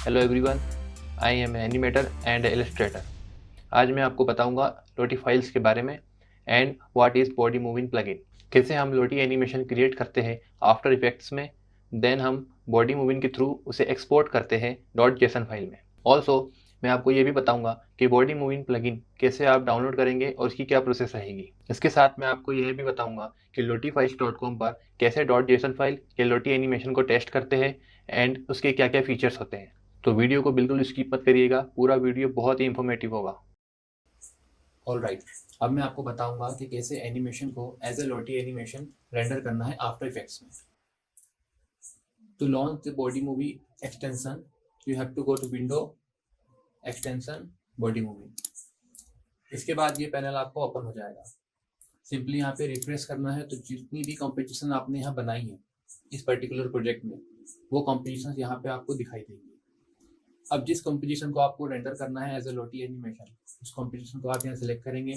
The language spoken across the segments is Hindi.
Hello everyone, I am animator and Illustrator. आज मैं आपको बताऊंगा लोटी फाइल्स के बारे में and what is body moving plugin. कैसे हम लोटी एनिमेशन क्रिएट करते हैं आफ्टर इफेक्ट्स में, देन हम बॉडी मूविंग के थ्रू उसे एक्सपोर्ट करते हैं डॉट जेसन फाइल में। ऑल्सो मैं आपको ये भी बताऊंगा कि बॉडी मूविंग प्लगइन कैसे आप डाउनलोड करेंगे और उसकी क्या प्रोसेस रहेगी। इसके साथ मैं आपको यह भी बताऊंगा कि lotifiles.com पर कैसे डॉट जेसन फाइल या लोटी एनिमेशन को टेस्ट करते हैं एंड उसके क्या क्या फीचर्स होते हैं। तो वीडियो को बिल्कुल स्किप मत करिएगा, पूरा वीडियो बहुत ही इंफॉर्मेटिव होगा। ऑल राइट, अब मैं आपको बताऊंगा कि कैसे एनिमेशन को एज ए लोटी एनिमेशन रेंडर करना है आफ्टर इफेक्ट्स में। To launch the body movie extension you have to go to window, extension, body movie. इसके बाद ये पैनल आपको ओपन हो जाएगा। सिंपली यहाँ पे रिफ्रेश करना है तो जितनी भी कॉम्पोजिशन आपने यहाँ बनाई है इस पर्टिकुलर प्रोजेक्ट में, वो कॉम्पोजिशन यहाँ पे आपको दिखाई देगी। अब जिस कंपोजिशन को आपको रेंडर करना है एज ए लोटी एनिमेशन, उस कंपोजिशन को आप यहाँ सेलेक्ट करेंगे।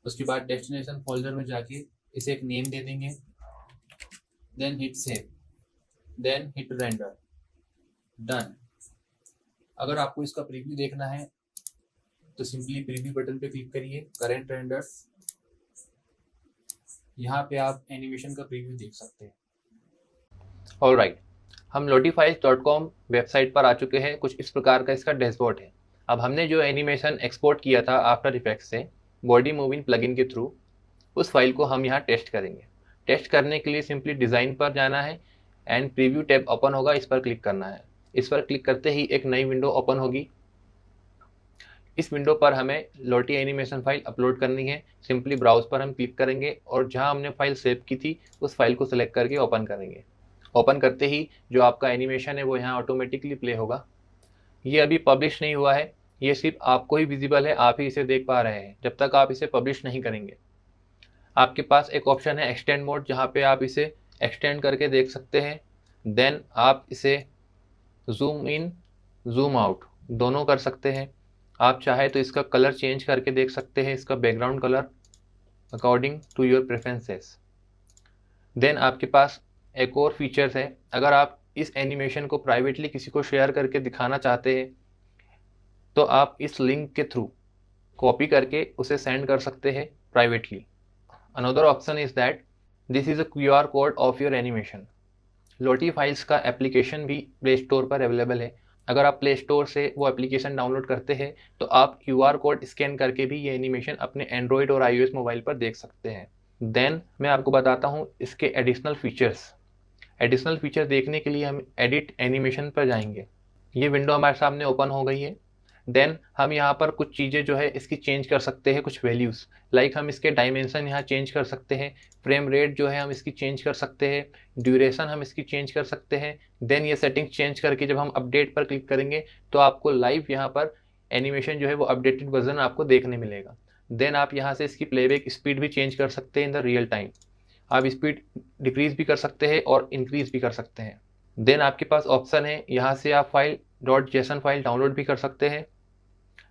उसके बाद डेस्टिनेशन फोल्डर में जाके इसे एक नेम दे देंगे, then hit save, then hit render, done. अगर आपको इसका प्रीव्यू देखना है तो सिंपली प्रीव्यू बटन पे क्लिक करिए, करेंट रेंडर्स। यहाँ पे आप एनिमेशन का प्रीव्यू देख सकते हैं। ऑलराइट, हम lotifiles.com वेबसाइट पर आ चुके हैं। कुछ इस प्रकार का इसका डैशबोर्ड है। अब हमने जो एनिमेशन एक्सपोर्ट किया था आफ्टर इफेक्ट्स से बॉडी मूविंग प्लगइन के थ्रू, उस फाइल को हम यहाँ टेस्ट करेंगे। टेस्ट करने के लिए सिंपली डिज़ाइन पर जाना है एंड प्रीव्यू टैब ओपन होगा, इस पर क्लिक करना है। इस पर क्लिक करते ही एक नई विंडो ओपन होगी। इस विंडो पर हमें लोटी एनिमेशन फाइल अपलोड करनी है। सिंपली ब्राउज पर हम क्लिक करेंगे और जहाँ हमने फाइल सेव की थी उस फाइल को सिलेक्ट करके ओपन करेंगे। ओपन करते ही जो आपका एनिमेशन है वो यहाँ ऑटोमेटिकली प्ले होगा। ये अभी पब्लिश नहीं हुआ है, ये सिर्फ आपको ही विजिबल है, आप ही इसे देख पा रहे हैं जब तक आप इसे पब्लिश नहीं करेंगे। आपके पास एक ऑप्शन है एक्सटेंड मोड, जहाँ पे आप इसे एक्सटेंड करके देख सकते हैं। देन आप इसे जूम इन, जूम आउट दोनों कर सकते हैं। आप चाहे तो इसका कलर चेंज करके देख सकते हैं, इसका background colour according to your preferences. Then आपके पास एक और फीचर्स है, अगर आप इस एनिमेशन को प्राइवेटली किसी को शेयर करके दिखाना चाहते हैं तो आप इस लिंक के थ्रू कॉपी करके उसे सेंड कर सकते हैं privately. Another option is that this is a QR code of your animation. Lottie files का एप्लीकेशन भी प्ले स्टोर पर अवेलेबल है। अगर आप प्ले स्टोर से वो एप्लीकेशन डाउनलोड करते हैं तो आप QR कोड स्कैन करके भी ये एनिमेशन अपने एंड्रॉयड और iOS मोबाइल पर देख सकते हैं। देन मैं आपको बताता हूँ इसके एडिशनल फीचर्स। एडिशनल फीचर देखने के लिए हम एडिट एनिमेशन पर जाएंगे। ये विंडो हमारे सामने ओपन हो गई है। देन हम यहाँ पर कुछ चीज़ें जो है इसकी चेंज कर सकते हैं, कुछ वैल्यूज़। लाइक हम इसके डायमेंशन यहाँ चेंज कर सकते हैं, फ्रेम रेट जो है हम इसकी चेंज कर सकते हैं, ड्यूरेशन हम इसकी चेंज कर सकते हैं। देन ये सेटिंग चेंज करके जब हम अपडेट पर क्लिक करेंगे तो आपको लाइव यहाँ पर एनिमेशन जो है वो अपडेटेड वर्जन आपको देखने मिलेगा। देन आप यहाँ से इसकी प्लेबैक स्पीड भी चेंज कर सकते हैं इन द रियल टाइम। आप स्पीड डिक्रीज भी कर सकते हैं और इंक्रीज भी कर सकते हैं। देन आपके पास ऑप्शन है, यहाँ से आप file dot JSON file download भी कर सकते हैं।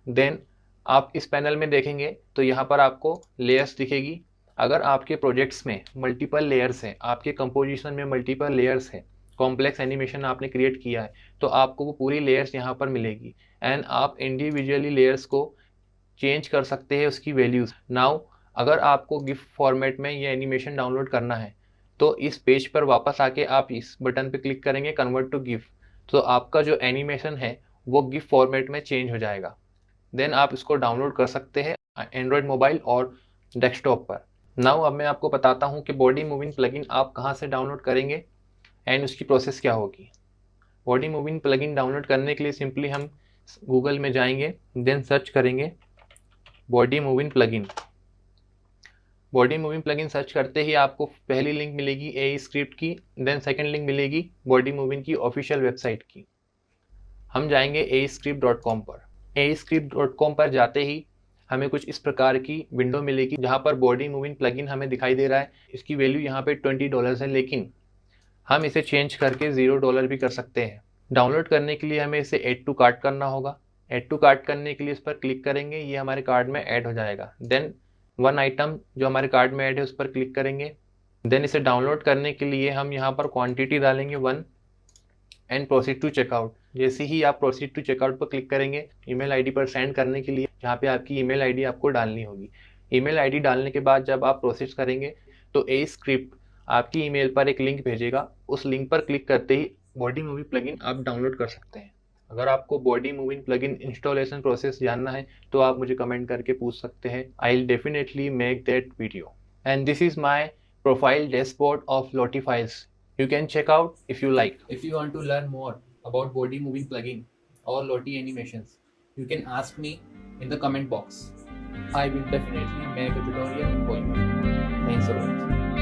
देन आप इस पैनल में देखेंगे तो यहाँ पर आपको लेयर्स दिखेगी। अगर आपके प्रोजेक्ट्स में मल्टीपल लेयर्स हैं, आपके कंपोजिशन में मल्टीपल लेयर्स हैं, कॉम्प्लेक्स एनिमेशन आपने क्रिएट किया है, तो आपको वो पूरी लेयर्स यहाँ पर मिलेगी एंड आप इंडिविजुअली लेयर्स को चेंज कर सकते हैं उसकी वैल्यूज़। नाउ अगर आपको गिफ फॉर्मेट में ये एनिमेशन डाउनलोड करना है तो इस पेज पर वापस आके आप इस बटन पे क्लिक करेंगे कन्वर्ट टू गिफ, तो आपका जो एनिमेशन है वो गिफ फॉर्मेट में चेंज हो जाएगा। देन आप इसको डाउनलोड कर सकते हैं एंड्रॉयड मोबाइल और डेस्कटॉप पर। नाउ अब मैं आपको बताता हूँ कि बॉडी मूविंग प्लगइन आप कहाँ से डाउनलोड करेंगे एंड उसकी प्रोसेस क्या होगी। बॉडी मूविंग प्लगइन डाउनलोड करने के लिए सिंपली हम गूगल में जाएंगे, देन सर्च करेंगे body moving plugin. Body moving plugin search करते ही आपको पहली लिंक मिलेगी ए स्क्रिप्ट की, देन सेकंड लिंक मिलेगी बॉडी मूविंग की ऑफिशियल वेबसाइट की। हम जाएंगे ascript.com पर। ascript.com पर जाते ही हमें कुछ इस प्रकार की विंडो मिलेगी जहाँ पर बॉडी मूविंग प्लगइन हमें दिखाई दे रहा है। इसकी वैल्यू यहाँ पे $20 है, लेकिन हम इसे चेंज करके $0 भी कर सकते हैं। डाउनलोड करने के लिए हमें इसे ऐड टू कार्ट करना होगा। ऐड टू कार्ट करने के लिए इस पर क्लिक करेंगे, ये हमारे कार्ड में ऐड हो जाएगा। देन वन आइटम जो हमारे कार्ड में ऐड है उस पर क्लिक करेंगे। देन इसे डाउनलोड करने के लिए हम यहाँ पर क्वांटिटी डालेंगे 1 एंड प्रोसीड टू चेकआउट। जैसे ही आप प्रोसीड टू चेकआउट पर क्लिक करेंगे, ईमेल आईडी पर सेंड करने के लिए, जहाँ पे आपकी ईमेल आईडी आपको डालनी होगी। ईमेल आईडी डालने के बाद जब आप प्रोसेस करेंगे तो ए स्क्रिप्ट आपकी ईमेल पर एक लिंक भेजेगा। उस लिंक पर क्लिक करते ही बॉडी मूविंग प्लगइन आप डाउनलोड कर सकते हैं। अगर आपको body moving plugin installation process जानना है तो आप मुझे कमेंट करके पूछ सकते हैं। I will definitely make that video. And this is my profile dashboard of Lottie files. You can check out if you like. If you want to learn more about body moving plugin or Lottie animations, you can ask me in the comment box. I will definitely make a tutorial for you. Thanks for watching.